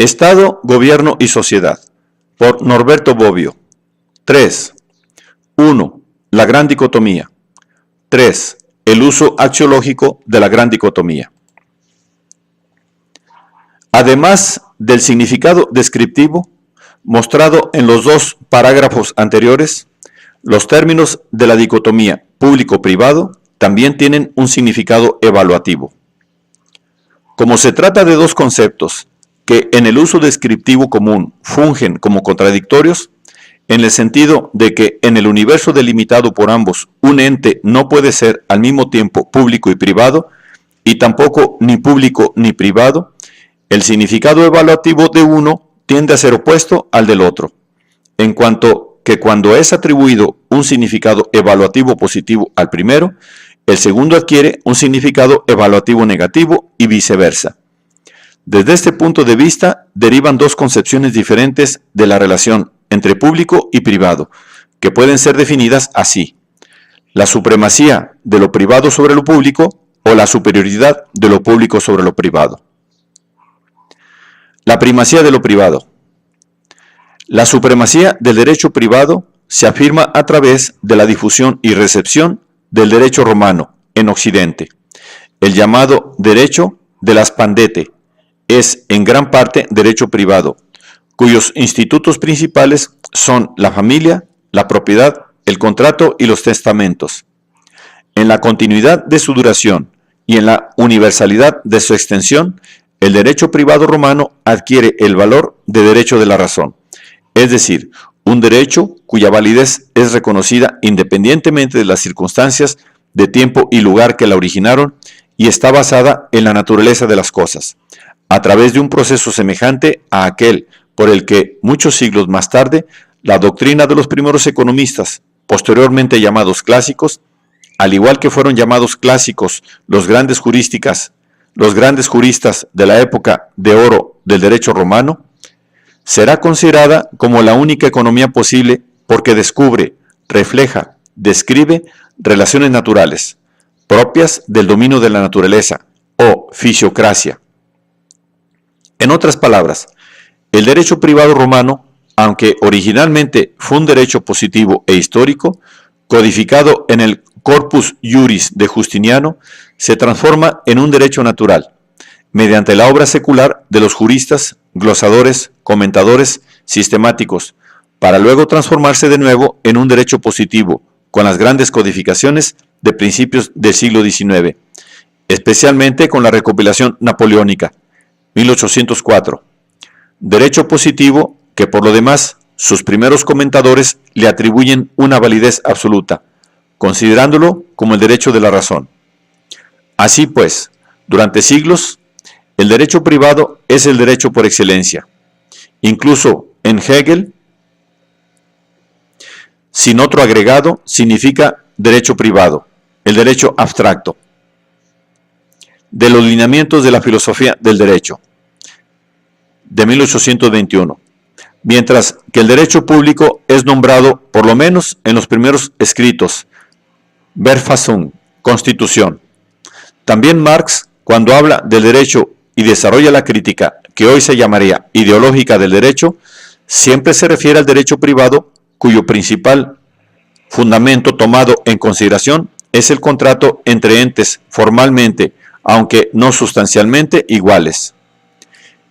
Estado, Gobierno y Sociedad, por Norberto Bobbio. 3. 1. La gran dicotomía. 3. El uso axiológico de la gran dicotomía. Además del significado descriptivo, mostrado en los dos parágrafos anteriores, los términos de la dicotomía público-privado también tienen un significado evaluativo. Como se trata de dos conceptos que en el uso descriptivo común fungen como contradictorios, en el sentido de que en el universo delimitado por ambos un ente no puede ser al mismo tiempo público y privado, y tampoco ni público ni privado, el significado evaluativo de uno tiende a ser opuesto al del otro, en cuanto que cuando es atribuido un significado evaluativo positivo al primero, el segundo adquiere un significado evaluativo negativo y viceversa. Desde este punto de vista derivan dos concepciones diferentes de la relación entre público y privado, que pueden ser definidas así: la supremacía de lo privado sobre lo público o la superioridad de lo público sobre lo privado. La primacía de lo privado. La supremacía del derecho privado se afirma a través de la difusión y recepción del derecho romano en Occidente. El llamado derecho de la spandete es en gran parte derecho privado, cuyos institutos principales son la familia, la propiedad, el contrato y los testamentos. En la continuidad de su duración y en la universalidad de su extensión, el derecho privado romano adquiere el valor de derecho de la razón, es decir, un derecho cuya validez es reconocida independientemente de las circunstancias de tiempo y lugar que la originaron y está basada en la naturaleza de las cosas, a través de un proceso semejante a aquel por el que muchos siglos más tarde la doctrina de los primeros economistas, posteriormente llamados clásicos, al igual que fueron llamados clásicos los grandes juristas de la época de oro del derecho romano, será considerada como la única economía posible porque descubre, refleja, describe relaciones naturales, propias del dominio de la naturaleza, o fisiocracia. En otras palabras, el derecho privado romano, aunque originalmente fue un derecho positivo e histórico, codificado en el Corpus Juris de Justiniano, se transforma en un derecho natural, mediante la obra secular de los juristas, glosadores, comentadores, sistemáticos, para luego transformarse de nuevo en un derecho positivo, con las grandes codificaciones de principios del siglo XIX, especialmente con la recopilación napoleónica, 1804. Derecho positivo que por lo demás sus primeros comentadores le atribuyen una validez absoluta, considerándolo como el derecho de la razón. Así pues, durante siglos, el derecho privado es el derecho por excelencia. Incluso en Hegel, sin otro agregado, significa derecho privado, el derecho abstracto. De los lineamientos de la filosofía del derecho, de 1821, mientras que el derecho público es nombrado, por lo menos en los primeros escritos, Verfassung, Constitución. También Marx, cuando habla del derecho y desarrolla la crítica que hoy se llamaría ideológica del derecho, siempre se refiere al derecho privado, cuyo principal fundamento tomado en consideración es el contrato entre entes formalmente, aunque no sustancialmente, iguales.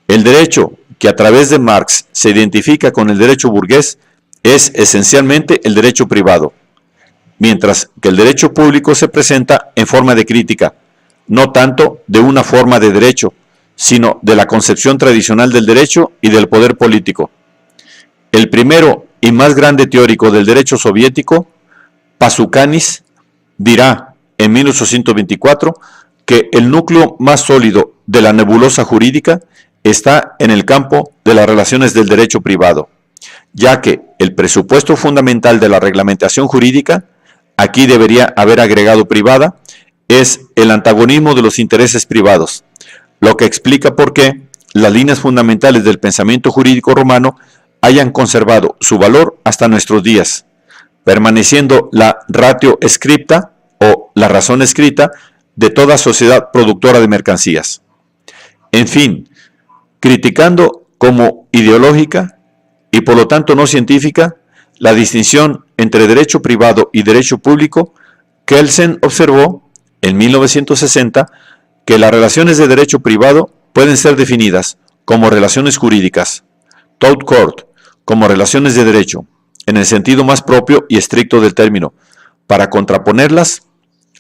El derecho que a través de Marx se identifica con el derecho burgués es esencialmente el derecho privado, mientras que el derecho público se presenta en forma de crítica, no tanto de una forma de derecho, sino de la concepción tradicional del derecho y del poder político. El primero y más grande teórico del derecho soviético, Pasukanis, dirá en 1824 que el núcleo más sólido de la nebulosa jurídica está en el campo de las relaciones del derecho privado, ya que el presupuesto fundamental de la reglamentación jurídica, aquí debería haber agregado privada, es el antagonismo de los intereses privados, lo que explica por qué las líneas fundamentales del pensamiento jurídico romano hayan conservado su valor hasta nuestros días, permaneciendo la ratio scripta o la razón escrita de toda sociedad productora de mercancías. En fin, criticando como ideológica y por lo tanto no científica la distinción entre derecho privado y derecho público, Kelsen observó en 1960 que las relaciones de derecho privado pueden ser definidas como relaciones jurídicas, tout court, como relaciones de derecho, en el sentido más propio y estricto del término, para contraponerlas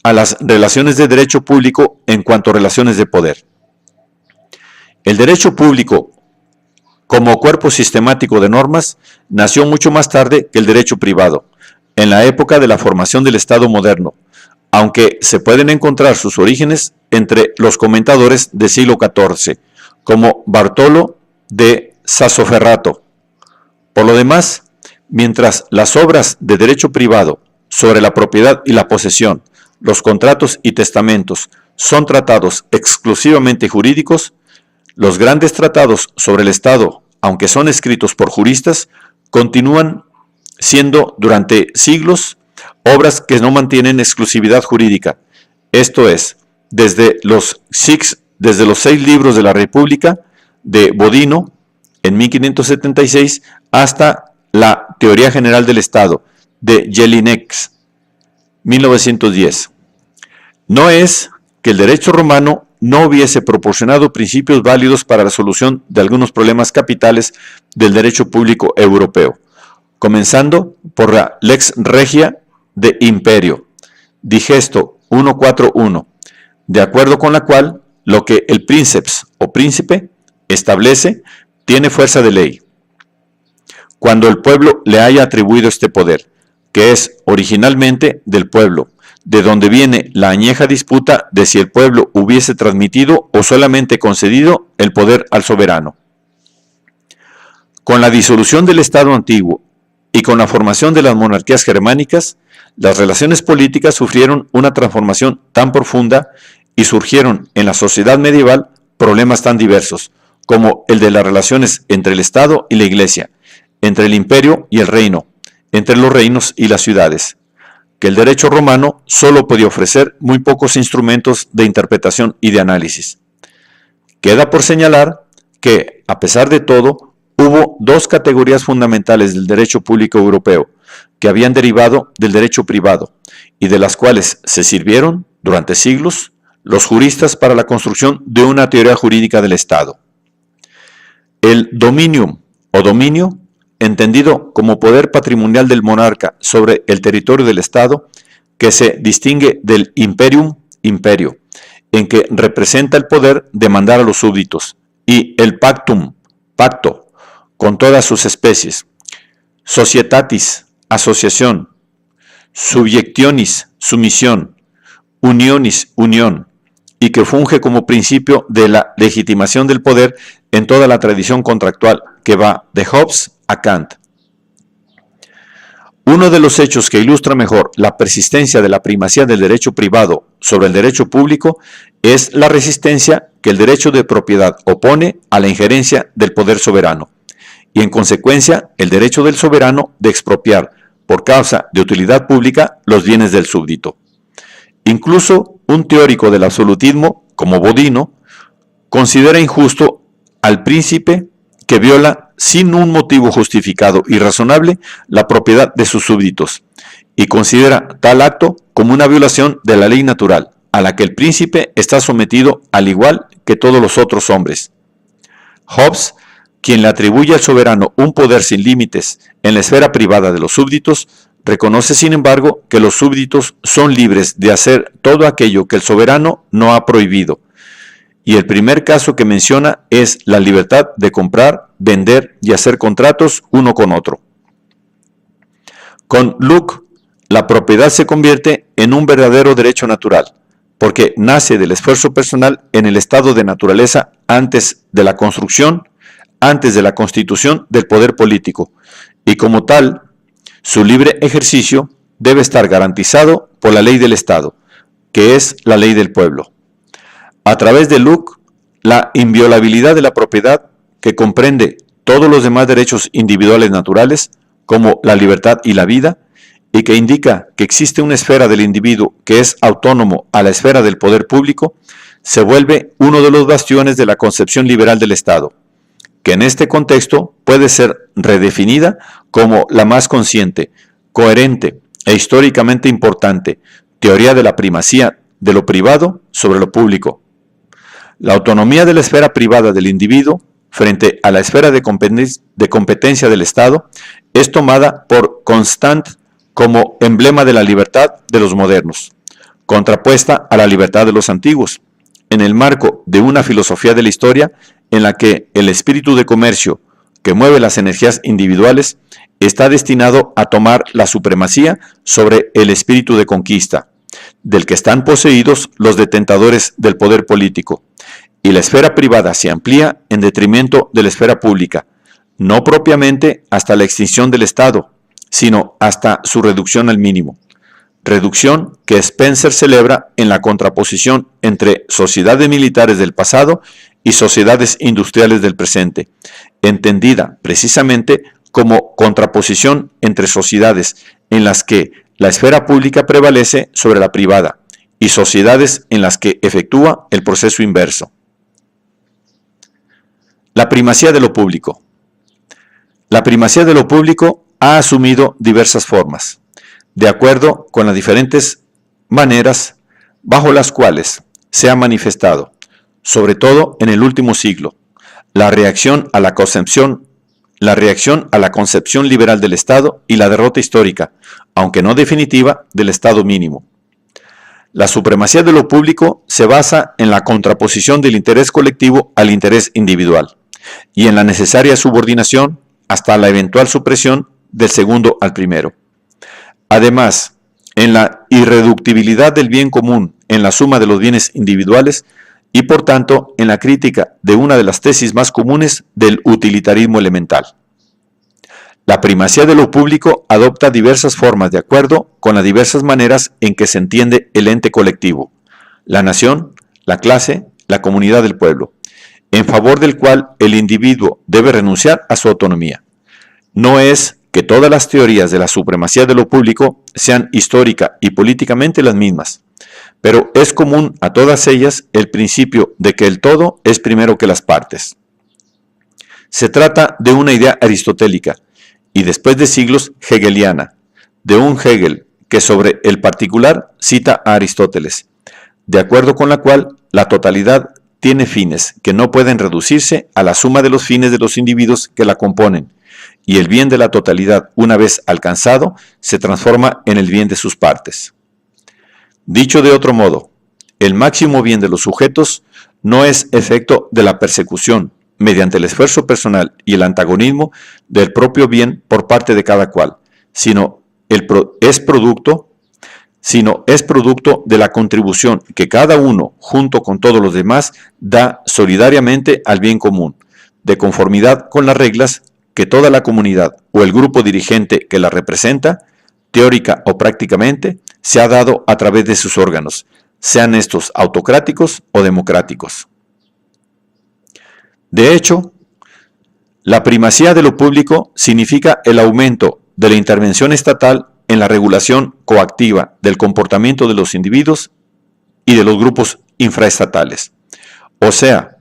a las relaciones de derecho público en cuanto a relaciones de poder. El derecho público, como cuerpo sistemático de normas, nació mucho más tarde que el derecho privado, en la época de la formación del Estado moderno, aunque se pueden encontrar sus orígenes entre los comentadores del siglo XIV, como Bartolo de Sassoferrato. Por lo demás, mientras las obras de derecho privado sobre la propiedad y la posesión, los contratos y testamentos son tratados exclusivamente jurídicos, los grandes tratados sobre el Estado, aunque son escritos por juristas, continúan siendo durante siglos obras que no mantienen exclusividad jurídica. Esto es, desde los 6 libros de la República de Bodino en 1576 hasta la Teoría General del Estado de Jelinek, 1910. No es que el derecho romano no hubiese proporcionado principios válidos para la solución de algunos problemas capitales del derecho público europeo, comenzando por la Lex Regia de Imperio, Digesto 141, de acuerdo con la cual lo que el princeps o príncipe establece tiene fuerza de ley, cuando el pueblo le haya atribuido este poder, que es originalmente del pueblo, de donde viene la añeja disputa de si el pueblo hubiese transmitido o solamente concedido el poder al soberano. Con la disolución del Estado antiguo y con la formación de las monarquías germánicas, las relaciones políticas sufrieron una transformación tan profunda y surgieron en la sociedad medieval problemas tan diversos como el de las relaciones entre el Estado y la Iglesia, entre el imperio y el reino, entre los reinos y las ciudades, que el derecho romano solo podía ofrecer muy pocos instrumentos de interpretación y de análisis. Queda por señalar que, a pesar de todo, hubo dos categorías fundamentales del derecho público europeo que habían derivado del derecho privado y de las cuales se sirvieron, durante siglos, los juristas para la construcción de una teoría jurídica del Estado. El dominium o dominio, entendido como poder patrimonial del monarca sobre el territorio del Estado, que se distingue del imperium, imperio, en que representa el poder de mandar a los súbditos, y el pactum, pacto, con todas sus especies, societatis, asociación, subiectionis, sumisión, unionis, unión, y que funge como principio de la legitimación del poder en toda la tradición contractual que va de Hobbes a Kant. Uno de los hechos que ilustra mejor la persistencia de la primacía del derecho privado sobre el derecho público es la resistencia que el derecho de propiedad opone a la injerencia del poder soberano, y en consecuencia el derecho del soberano de expropiar por causa de utilidad pública los bienes del súbdito. Incluso un teórico del absolutismo, como Bodino, considera injusto al príncipe que viola sin un motivo justificado y razonable la propiedad de sus súbditos, y considera tal acto como una violación de la ley natural, a la que el príncipe está sometido al igual que todos los otros hombres. Hobbes, quien le atribuye al soberano un poder sin límites en la esfera privada de los súbditos, reconoce sin embargo que los súbditos son libres de hacer todo aquello que el soberano no ha prohibido, y el primer caso que menciona es la libertad de comprar, vender y hacer contratos uno con otro. Con Locke, la propiedad se convierte en un verdadero derecho natural, porque nace del esfuerzo personal en el estado de naturaleza antes de la construcción, antes de la constitución del poder político, y como tal, su libre ejercicio debe estar garantizado por la ley del Estado, que es la ley del pueblo. A través de Locke, la inviolabilidad de la propiedad, que comprende todos los demás derechos individuales naturales, como la libertad y la vida, y que indica que existe una esfera del individuo que es autónomo a la esfera del poder público, se vuelve uno de los bastiones de la concepción liberal del Estado. que en este contexto puede ser redefinida como la más consciente, coherente e históricamente importante teoría de la primacía de lo privado sobre lo público. La autonomía de la esfera privada del individuo frente a la esfera de competencia del Estado es tomada por Constant como emblema de la libertad de los modernos, contrapuesta a la libertad de los antiguos, en el marco de una filosofía de la historia en la que el espíritu de comercio que mueve las energías individuales está destinado a tomar la supremacía sobre el espíritu de conquista, del que están poseídos los detentadores del poder político, y la esfera privada se amplía en detrimento de la esfera pública, no propiamente hasta la extinción del Estado, sino hasta su reducción al mínimo. Reducción que Spencer celebra en la contraposición entre sociedades militares del pasado y sociedades industriales del presente, entendida precisamente como contraposición entre sociedades en las que la esfera pública prevalece sobre la privada y sociedades en las que efectúa el proceso inverso. La primacía de lo público. La primacía de lo público ha asumido diversas formas, de acuerdo con las diferentes maneras bajo las cuales se ha manifestado, sobre todo en el último siglo, la reacción a la concepción liberal del Estado y la derrota histórica, aunque no definitiva, del Estado mínimo. La supremacía de lo público se basa en la contraposición del interés colectivo al interés individual y en la necesaria subordinación hasta la eventual supresión del segundo al primero. Además, en la irreductibilidad del bien común en la suma de los bienes individuales y por tanto en la crítica de una de las tesis más comunes del utilitarismo elemental. La primacía de lo público adopta diversas formas de acuerdo con las diversas maneras en que se entiende el ente colectivo, la nación, la clase, la comunidad del pueblo, en favor del cual el individuo debe renunciar a su autonomía. No es que todas las teorías de la supremacía de lo público sean histórica y políticamente las mismas, pero es común a todas ellas el principio de que el todo es primero que las partes. Se trata de una idea aristotélica y después de siglos hegeliana, de un Hegel que sobre el particular cita a Aristóteles, de acuerdo con la cual la totalidad tiene fines que no pueden reducirse a la suma de los fines de los individuos que la componen, y el bien de la totalidad, una vez alcanzado, se transforma en el bien de sus partes. Dicho de otro modo, el máximo bien de los sujetos no es efecto de la persecución, mediante el esfuerzo personal y el antagonismo del propio bien por parte de cada cual, sino es producto de la contribución que cada uno, junto con todos los demás, da solidariamente al bien común, de conformidad con las reglas que toda la comunidad o el grupo dirigente que la representa, teórica o prácticamente, se ha dado a través de sus órganos, sean estos autocráticos o democráticos. De hecho, la primacía de lo público significa el aumento de la intervención estatal en la regulación coactiva del comportamiento de los individuos y de los grupos infraestatales, o sea,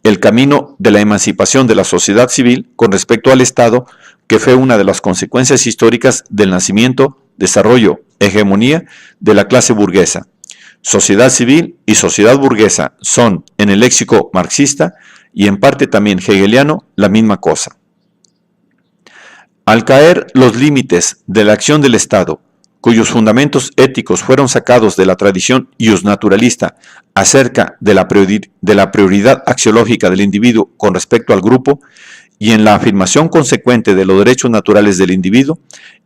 el camino de la emancipación de la sociedad civil con respecto al Estado, que fue una de las consecuencias históricas del nacimiento, desarrollo, hegemonía de la clase burguesa. Sociedad civil y sociedad burguesa son, en el léxico marxista y en parte también hegeliano, la misma cosa. Al caer los límites de la acción del Estado, cuyos fundamentos éticos fueron sacados de la tradición iusnaturalista acerca de la prioridad axiológica del individuo con respecto al grupo, y en la afirmación consecuente de los derechos naturales del individuo,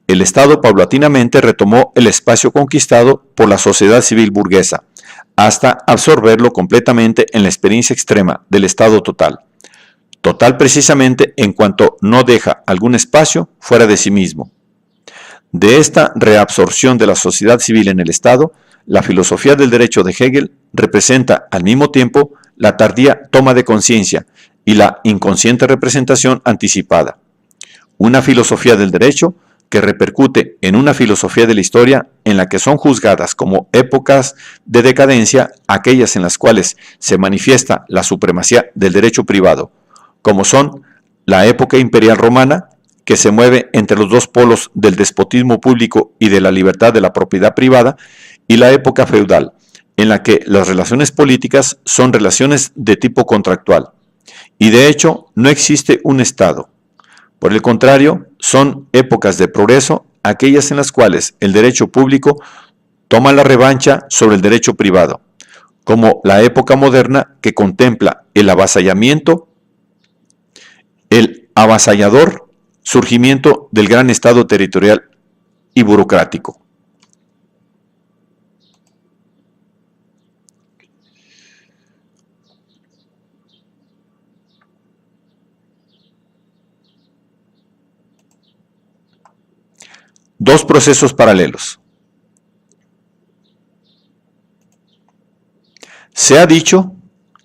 el Estado paulatinamente retomó el espacio conquistado por la sociedad civil burguesa, hasta absorberlo completamente en la experiencia extrema del Estado total. Total precisamente en cuanto no deja algún espacio fuera de sí mismo. De esta reabsorción de la sociedad civil en el Estado, la filosofía del derecho de Hegel representa al mismo tiempo la tardía toma de conciencia y la inconsciente representación anticipada. Una filosofía del derecho que repercute en una filosofía de la historia en la que son juzgadas como épocas de decadencia aquellas en las cuales se manifiesta la supremacía del derecho privado, como son la época imperial romana, que se mueve entre los dos polos del despotismo público y de la libertad de la propiedad privada, y la época feudal, en la que las relaciones políticas son relaciones de tipo contractual, y de hecho no existe un Estado. Por el contrario, son épocas de progreso aquellas en las cuales el derecho público toma la revancha sobre el derecho privado, como la época moderna que contempla el avasallamiento, el avasallador surgimiento del gran Estado territorial y burocrático. Dos procesos paralelos. Se ha dicho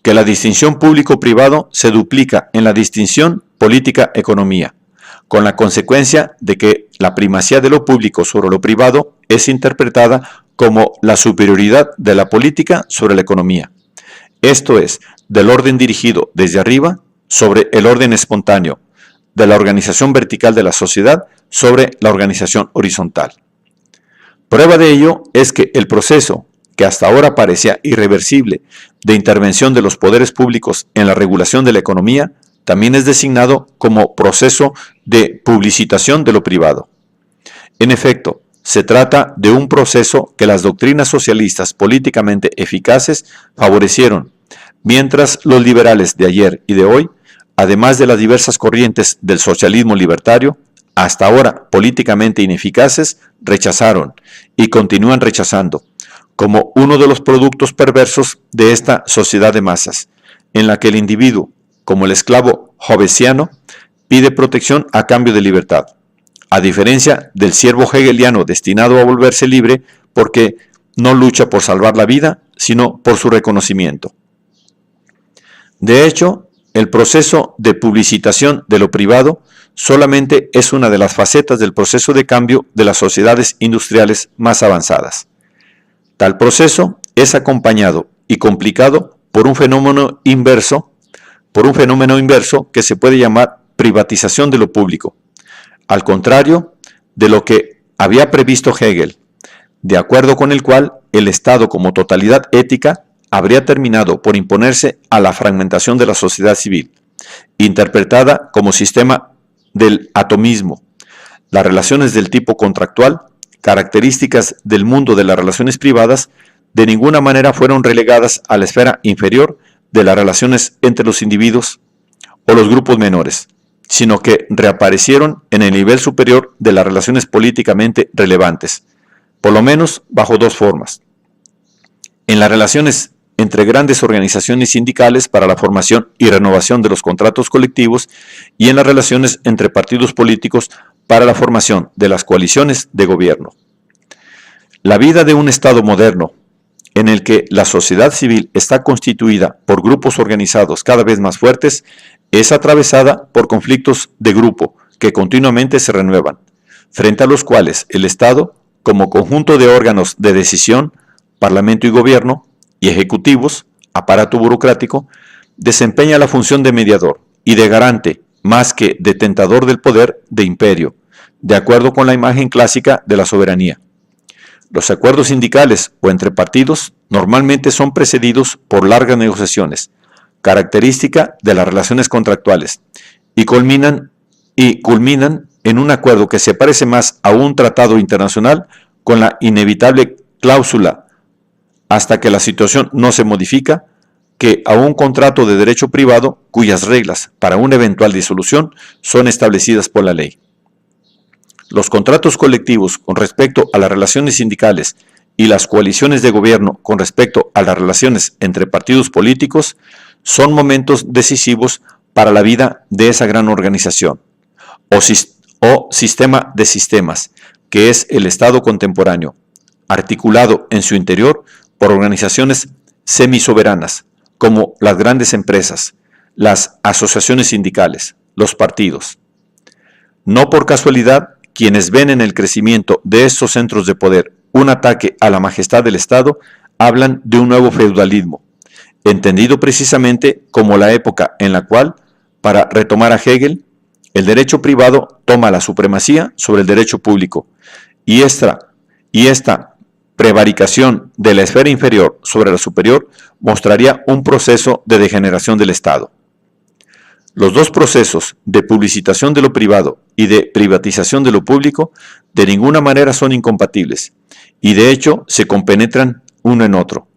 que la distinción público-privado se duplica en la distinción política-economía, con la consecuencia de que la primacía de lo público sobre lo privado es interpretada como la superioridad de la política sobre la economía. Esto es, del orden dirigido desde arriba sobre el orden espontáneo, de la organización vertical de la sociedad sobre la organización horizontal. Prueba de ello es que el proceso, que hasta ahora parecía irreversible, de intervención de los poderes públicos en la regulación de la economía, también es designado como proceso de publicitación de lo privado. En efecto, se trata de un proceso que las doctrinas socialistas políticamente eficaces favorecieron, mientras los liberales de ayer y de hoy, además de las diversas corrientes del socialismo libertario, hasta ahora políticamente ineficaces, rechazaron y continúan rechazando, como uno de los productos perversos de esta sociedad de masas, en la que el individuo, como el esclavo hobbesiano, pide protección a cambio de libertad, a diferencia del siervo hegeliano destinado a volverse libre porque no lucha por salvar la vida, sino por su reconocimiento. De hecho, el proceso de publicitación de lo privado solamente es una de las facetas del proceso de cambio de las sociedades industriales más avanzadas. Tal proceso es acompañado y complicado por un fenómeno inverso que se puede llamar privatización de lo público, al contrario de lo que había previsto Hegel, de acuerdo con el cual el Estado como totalidad ética habría terminado por imponerse a la fragmentación de la sociedad civil, interpretada como sistema del atomismo, las relaciones del tipo contractual, características del mundo de las relaciones privadas, de ninguna manera fueron relegadas a la esfera inferior de las relaciones entre los individuos o los grupos menores, sino que reaparecieron en el nivel superior de las relaciones políticamente relevantes, por lo menos bajo dos formas. En las relaciones entre grandes organizaciones sindicales para la formación y renovación de los contratos colectivos y en las relaciones entre partidos políticos para la formación de las coaliciones de gobierno. La vida de un Estado moderno, en el que la sociedad civil está constituida por grupos organizados cada vez más fuertes, es atravesada por conflictos de grupo que continuamente se renuevan, frente a los cuales el Estado, como conjunto de órganos de decisión, parlamento y gobierno, y ejecutivos, aparato burocrático, desempeña la función de mediador y de garante, más que detentador del poder de imperio, de acuerdo con la imagen clásica de la soberanía. Los acuerdos sindicales o entre partidos normalmente son precedidos por largas negociaciones, característica de las relaciones contractuales, y culminan en un acuerdo que se parece más a un tratado internacional con la inevitable cláusula hasta que la situación no se modifica, que a un contrato de derecho privado cuyas reglas para una eventual disolución son establecidas por la ley. Los contratos colectivos con respecto a las relaciones sindicales y las coaliciones de gobierno con respecto a las relaciones entre partidos políticos son momentos decisivos para la vida de esa gran organización, o sistema de sistemas, que es el Estado contemporáneo, articulado en su interior por organizaciones semisoberanas, como las grandes empresas, las asociaciones sindicales, los partidos. No por casualidad, quienes ven en el crecimiento de estos centros de poder un ataque a la majestad del Estado, hablan de un nuevo feudalismo, entendido precisamente como la época en la cual, para retomar a Hegel, El derecho privado toma la supremacía sobre el derecho público y esta prevaricación de la esfera inferior sobre la superior mostraría un proceso de degeneración del Estado. Los dos procesos de publicitación de lo privado y de privatización de lo público de ninguna manera son incompatibles y de hecho se compenetran uno en otro.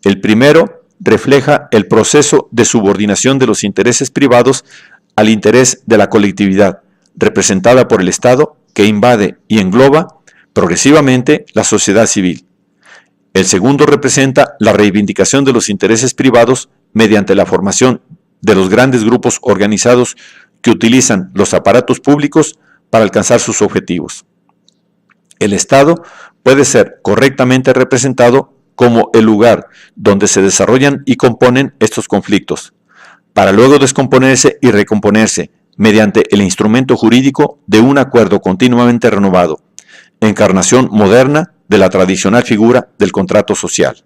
El primero refleja el proceso de subordinación de los intereses privados al interés de la colectividad, representada por el Estado, que invade y engloba progresivamente la sociedad civil. El segundo representa la reivindicación de los intereses privados mediante la formación de los grandes grupos organizados que utilizan los aparatos públicos para alcanzar sus objetivos. El Estado puede ser correctamente representado como el lugar donde se desarrollan y componen estos conflictos, para luego descomponerse y recomponerse mediante el instrumento jurídico de un acuerdo continuamente renovado, encarnación moderna de la tradicional figura del contrato social.